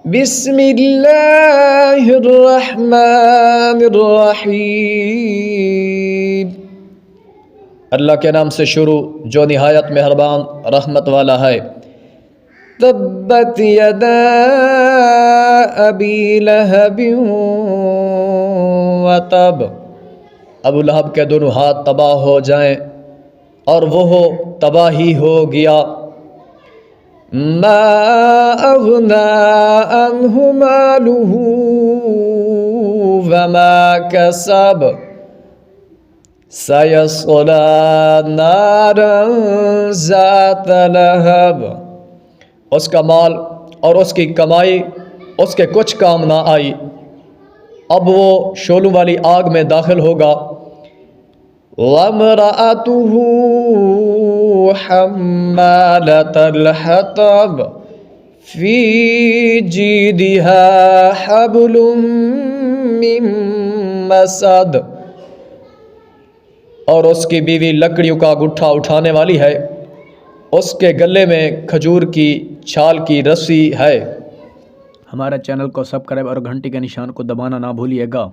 بسم اللہ الرحمن الرحیم، اللہ کے نام سے شروع جو نہایت مہربان رحمت والا ہے۔ تبت یدا ابی لہب وتب، ابو لہب کے دونوں ہاتھ تباہ ہو جائیں اور وہ تباہی ہو گیا۔ ما اغنى عنه ماله وما كسب سيصلى نارا ذات لہب، اس کا مال اور اس کی کمائی اس کے کچھ کام نہ آئی، اب وہ شعلوں والی آگ میں داخل ہوگا۔ وامرأته حمالة الحطب في جيدها حبل من مسد، اور اس کی بیوی لکڑیوں کا گٹھا اٹھانے والی ہے، اس کے گلے میں کھجور کی چھال کی رسی ہے۔ ہمارے چینل کو سبسکرائب اور گھنٹی کے نشان کو دبانا نہ بھولیے گا۔